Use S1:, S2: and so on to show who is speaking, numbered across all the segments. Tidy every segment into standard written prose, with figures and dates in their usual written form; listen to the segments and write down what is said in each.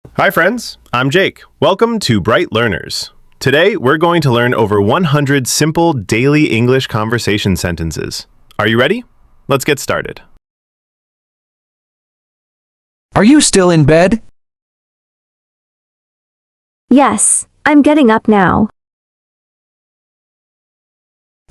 S1: Hi friends, I'm Jake. Welcome to Bright Learners. Today we're going to learn over 100 simple daily English conversation sentences. Are you ready? Let's get started.
S2: Are you still in bed?
S3: Yes, I'm getting up now.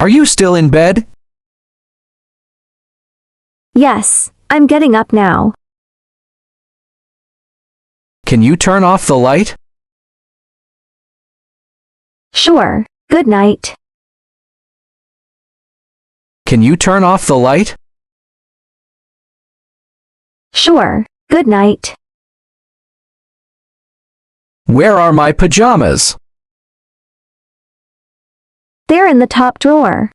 S2: Are you still in bed?
S3: Yes, I'm getting up now.
S2: Can you turn off the light?
S3: Sure, good night.
S2: Can you turn off the light?
S3: Sure, good night.
S2: Where are my pajamas?
S3: They're in the top drawer.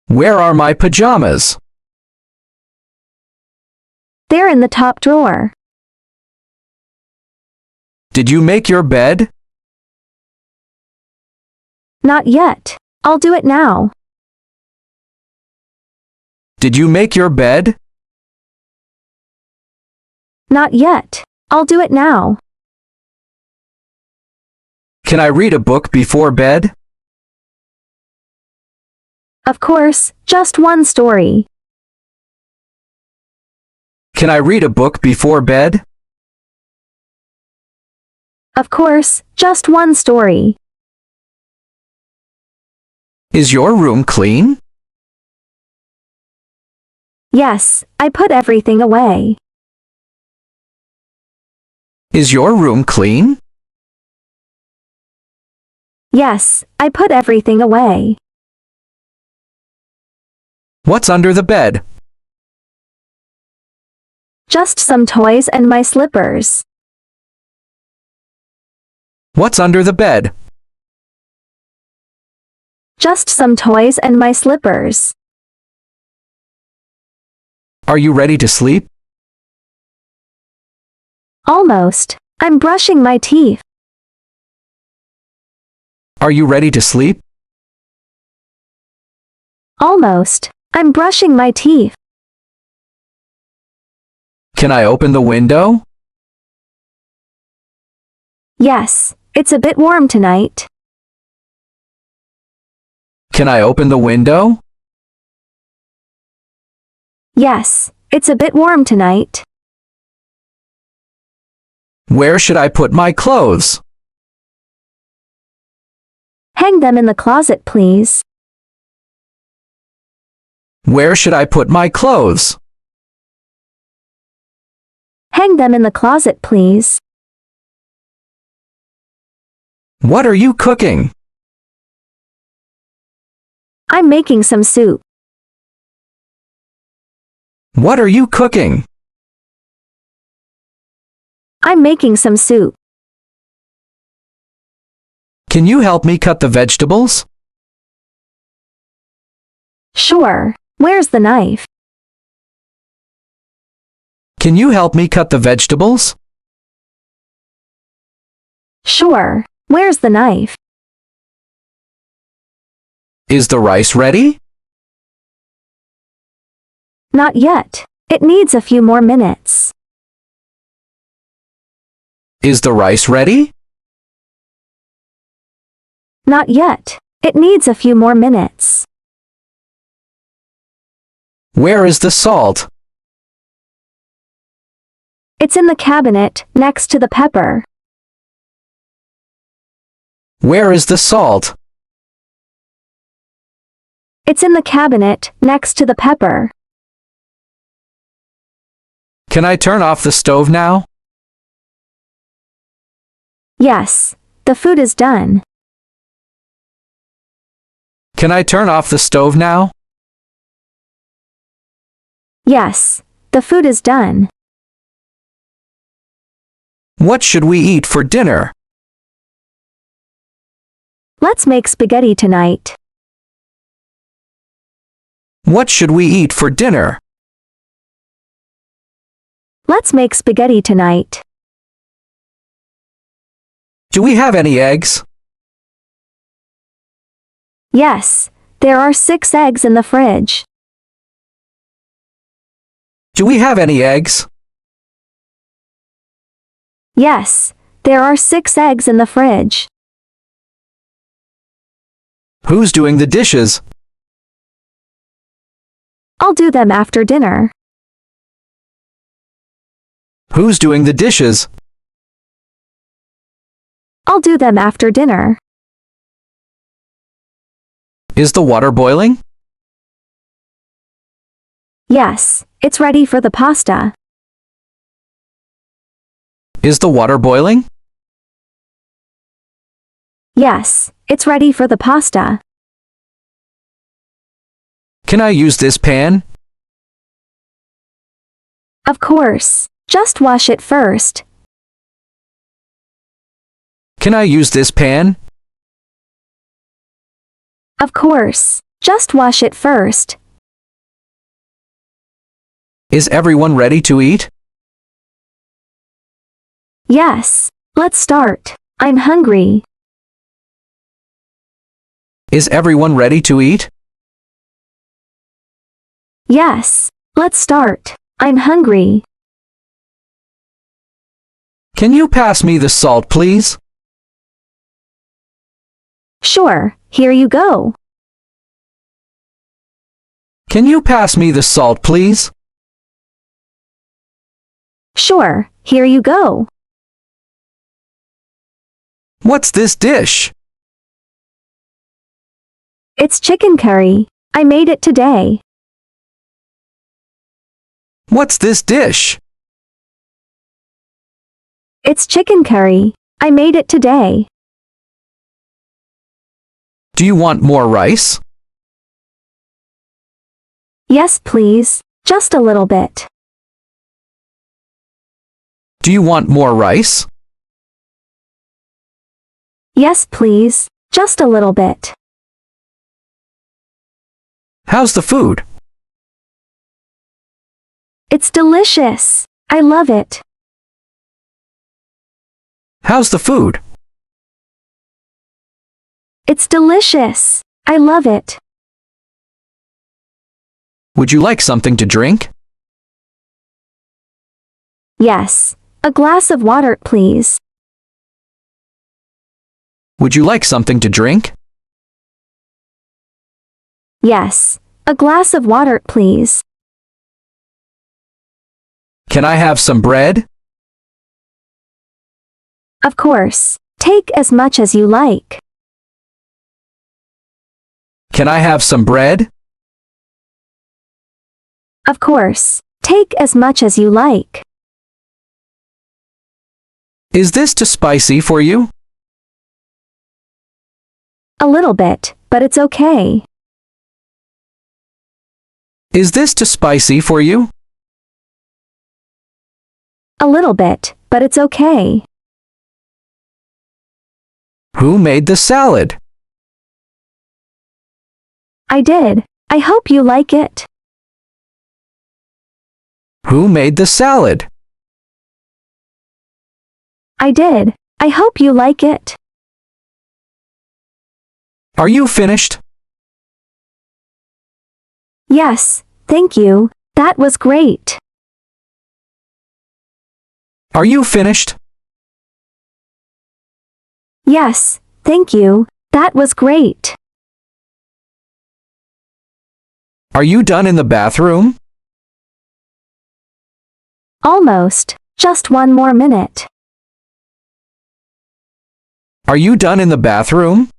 S2: Where are my pajamas?
S3: They're in the top drawer.
S2: Did you make your bed?
S3: Not yet. I'll do it now.
S2: Did you make your bed?
S3: Not yet. I'll do it now.
S2: Can I read a book before bed?
S3: Of course, just one story.
S2: Can I read a book before bed?
S3: Of course, just one story.
S2: Is your room clean?
S3: Yes, I put everything away.
S2: Is your room clean?
S3: Yes, I put everything away.
S2: What's under the bed?
S3: Just some toys and my slippers.
S2: What's under the bed?
S3: Just some toys and my slippers.
S2: Are you ready to sleep?
S3: Almost. I'm brushing my teeth.
S2: Are you ready to sleep?
S3: Almost. I'm brushing my teeth.
S2: Can I open the window?
S3: Yes, it's a bit warm tonight.
S2: Can I open the window?
S3: Yes, it's a bit warm tonight.
S2: Where should I put my clothes?
S3: Hang them in the closet, please.
S2: Where should I put my clothes?
S3: Hang them in the closet, please.
S2: What are you cooking?
S3: I'm making some soup.
S2: What are you cooking?
S3: I'm making some soup.
S2: Can you help me cut the vegetables?
S3: Sure. Where's the knife?
S2: Can you help me cut the vegetables?
S3: Sure. Where's the knife?
S2: Is the rice ready?
S3: Not yet. It needs a few more minutes.
S2: Is the rice ready?
S3: Not yet. It needs a few more minutes.
S2: Where is the salt?
S3: It's in the cabinet, next to the pepper.
S2: Where is the salt?
S3: It's in the cabinet, next to the pepper.
S2: Can I turn off the stove now?
S3: Yes, the food is done.
S2: Can I turn off the stove now?
S3: Yes, the food is done.
S2: What should we eat for dinner?
S3: Let's make spaghetti tonight.
S2: What should we eat for dinner?
S3: Let's make spaghetti tonight.
S2: Do we have any eggs?
S3: Yes, there are 6 eggs in the fridge.
S2: Do we have any eggs?
S3: Yes, there are 6 eggs in the fridge.
S2: Who's doing the dishes?
S3: I'll do them after dinner.
S2: Who's doing the dishes?
S3: I'll do them after dinner.
S2: Is the water boiling?
S3: Yes, it's ready for the pasta.
S2: Is the water boiling?
S3: Yes, it's ready for the pasta.
S2: Can I use this pan?
S3: Of course, just wash it first.
S2: Can I use this pan?
S3: Of course, just wash it first.
S2: Is everyone ready to eat?
S3: Yes, let's start. I'm hungry.
S2: Is everyone ready to eat?
S3: Yes, let's start. I'm hungry.
S2: Can you pass me the salt, please?
S3: Sure, here you go.
S2: Can you pass me the salt, please?
S3: Sure, here you go.
S2: What's this dish?
S3: It's chicken curry. I made it today.
S2: What's this dish?
S3: It's chicken curry. I made it today.
S2: Do you want more rice?
S3: Yes, please. Just a little bit.
S2: Do you want more rice?
S3: Yes, please. Just a little bit.
S2: How's the food?
S3: It's delicious. I love it.
S2: How's the food?
S3: It's delicious. I love it.
S2: Would you like something to drink?
S3: Yes. A glass of water, please.
S2: Would you like something to drink?
S3: Yes. A glass of water, please.
S2: Can I have some bread?
S3: Of course. Take as much as you like.
S2: Can I have some bread?
S3: Of course. Take as much as you like.
S2: Is this too spicy for you?
S3: A little bit, but it's okay.
S2: Is this too spicy for you?
S3: A little bit, but it's okay.
S2: Who made the salad?
S3: I did. I hope you like it.
S2: Who made the salad?
S3: I did. I hope you like it.
S2: Are you finished?
S3: Yes, thank you. That was great.
S2: Are you finished?
S3: Yes, thank you. That was great.
S2: Are you done in the bathroom?
S3: Almost. Just one more minute.
S2: Are you done in the bathroom?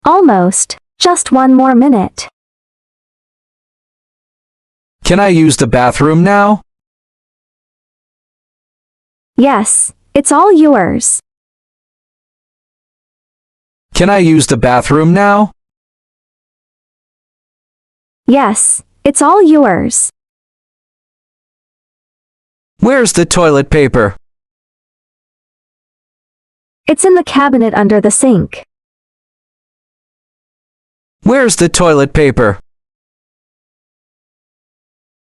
S3: Almost. Just one more minute.
S2: Can I use the bathroom now?
S3: Yes, it's all yours.
S2: Can I use the bathroom now?
S3: Yes, it's all yours.
S2: Where's the toilet paper?
S3: It's in the cabinet under the sink.
S2: Where's the toilet paper?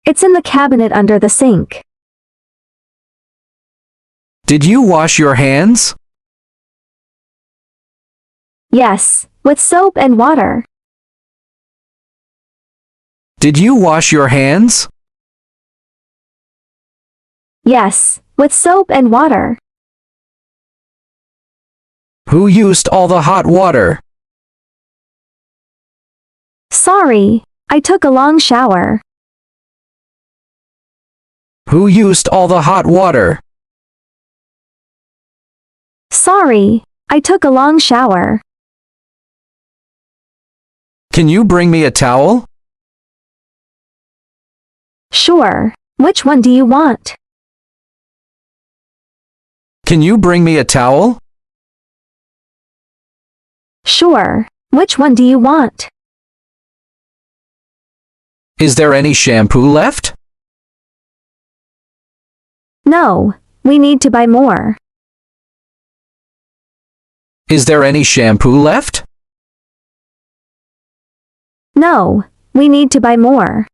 S3: It's in the cabinet under the sink.
S2: Did you wash your hands?
S3: Yes, with soap and water.
S2: Did you wash your hands?
S3: Yes, With soap and water.
S2: Who used all the hot water?
S3: Sorry, I took a long shower.
S2: Who used all the hot water?
S3: Sorry, I took a long shower.
S2: Can you bring me a towel?
S3: Sure, which one do you want?
S2: Can you bring me a towel?
S3: Sure, which one do you want?
S2: Is there any shampoo left?
S3: No, we need to buy more.
S2: Is there any shampoo left?
S3: No, we need to buy more.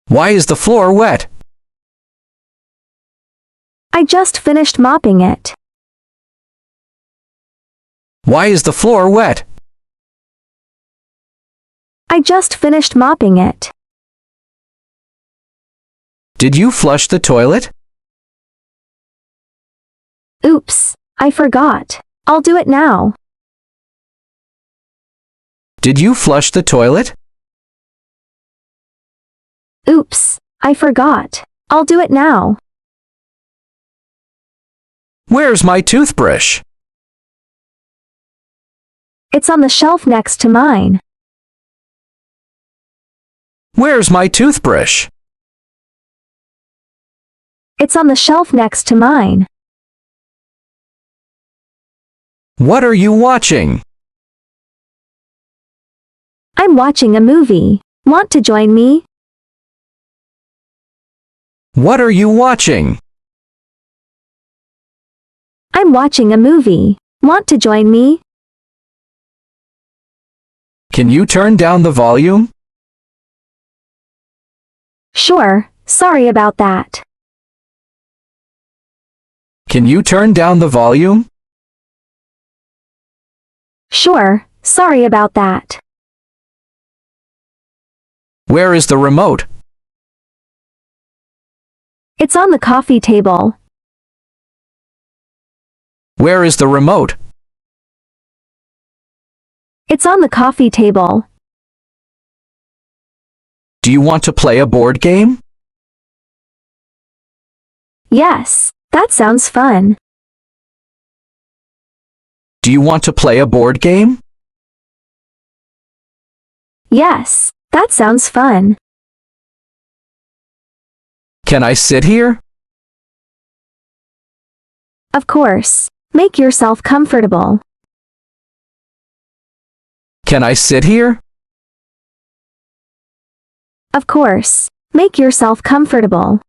S2: Why is the floor wet?
S3: I just finished mopping it.
S2: Why is the floor wet?
S3: I just finished mopping it.
S2: Did you flush the toilet?
S3: Oops, I forgot. I'll do it now.
S2: Did you flush the toilet?
S3: Oops, I forgot. I'll do it now.
S2: Where's my toothbrush?
S3: It's on the shelf next to mine.
S2: Where's my toothbrush?
S3: It's on the shelf next to mine.
S2: What are you watching?
S3: I'm watching a movie. Want to join me?
S2: What are you watching?
S3: I'm watching a movie. Want to join me?
S2: Can you turn down the volume?
S3: Sure, sorry about that.
S2: Can you turn down the volume?
S3: Sure, sorry about that.
S2: Where is the remote?
S3: It's on the coffee table.
S2: Where is the remote?
S3: It's on the coffee table.
S2: Do you want to play a board game?
S3: Yes, that sounds fun.
S2: Do you want to play a board game?
S3: Yes, that sounds fun.
S2: Can I sit here?
S3: Of course. Make yourself comfortable.
S2: Can I sit here?
S3: Of course. Make yourself comfortable.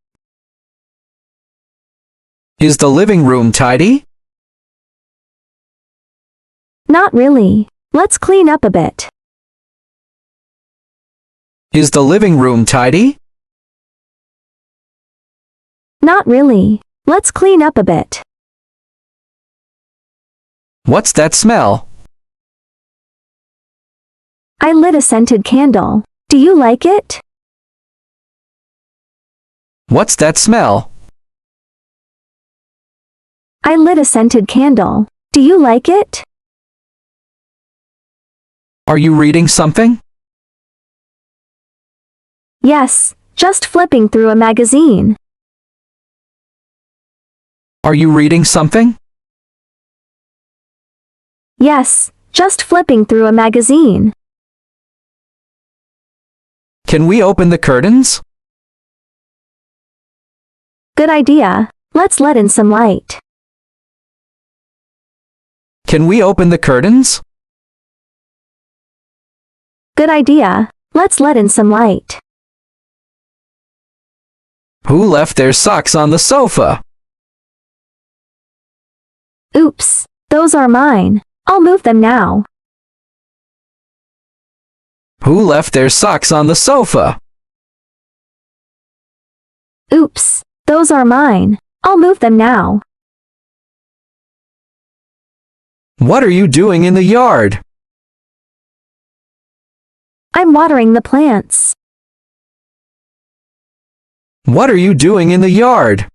S2: Is the living room tidy?
S3: Not really. Let's clean up a bit.
S2: Is the living room tidy?
S3: Not really. Let's clean up a bit.
S2: What's that smell?
S3: I lit a scented candle. Do you like it?
S2: What's that smell?
S3: I lit a scented candle. Do you like it?
S2: Are you reading something?
S3: Yes, just flipping through a magazine.
S2: Are you reading something?
S3: Yes, just flipping through a magazine.
S2: Can we open the curtains?
S3: Good idea. Let's let in some light.
S2: Can we open the curtains?
S3: Good idea. Let's let in some light.
S2: Who left their socks on the sofa?
S3: Oops, those are mine. I'll move them now.
S2: Who left their socks on the sofa?
S3: Oops, those are mine. I'll move them now.
S2: What are you doing in the yard?
S3: I'm watering the plants.
S2: What are you doing in the yard?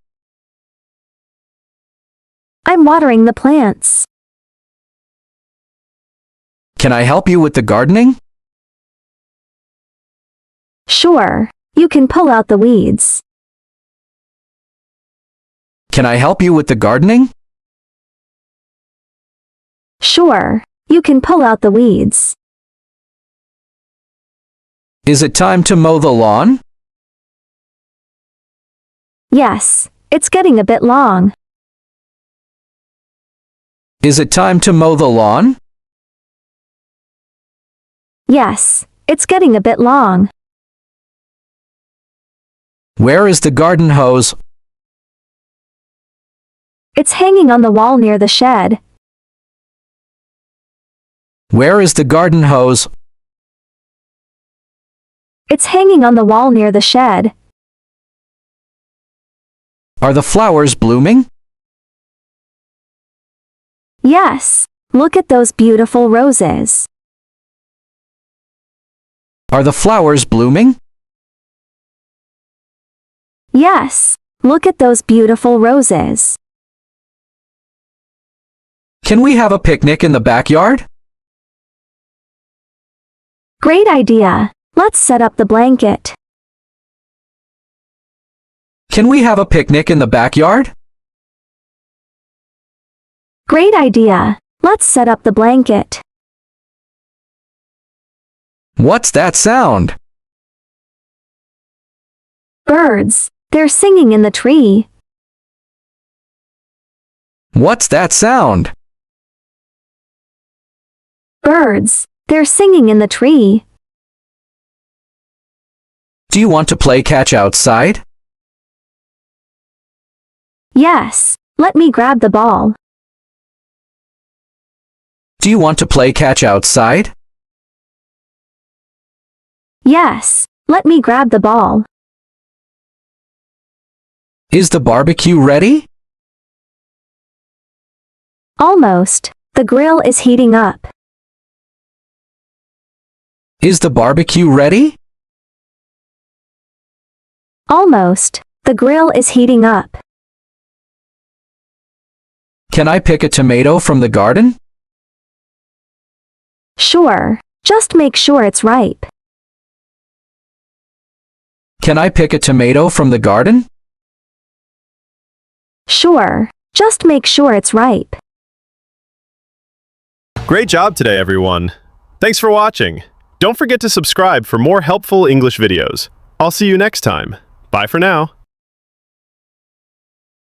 S3: I'm watering the plants.
S2: Can I help you with the gardening?
S3: Sure, you can pull out the weeds.
S2: Can I help you with the gardening?
S3: Sure, you can pull out the weeds.
S2: Is it time to mow the lawn?
S3: Yes, it's getting a bit long.
S2: Is it time to mow the lawn?
S3: Yes, it's getting a bit long.
S2: Where is the garden hose?
S3: It's hanging on the wall near the shed.
S2: Where is the garden hose?
S3: It's hanging on the wall near the shed.
S2: Are the flowers blooming?
S3: Yes, look at those beautiful roses.
S2: Are the flowers blooming?
S3: Yes, look at those beautiful roses.
S2: Can we have a picnic in the backyard?
S3: Great idea. Let's set up the blanket.
S2: Can we have a picnic in the backyard?
S3: Great idea. Let's set up the blanket.
S2: What's that sound?
S3: Birds. They're singing in the tree.
S2: What's that sound?
S3: Birds. They're singing in the tree.
S2: Do you want to play catch outside?
S3: Yes, let me grab the ball.
S2: Do you want to play catch outside?
S3: Yes, let me grab the ball.
S2: Is the barbecue ready?
S3: Almost. The grill is heating up.
S2: Is the barbecue ready?
S3: Almost. The grill is heating up.
S2: Can I pick a tomato from the garden?
S3: Sure, just make sure it's ripe.
S2: Can I pick a tomato from the garden?
S3: Sure, just make sure it's ripe.
S1: Great job today, everyone. Thanks for watching. Don't forget to subscribe for more helpful English videos. I'll see you next time. Bye for now.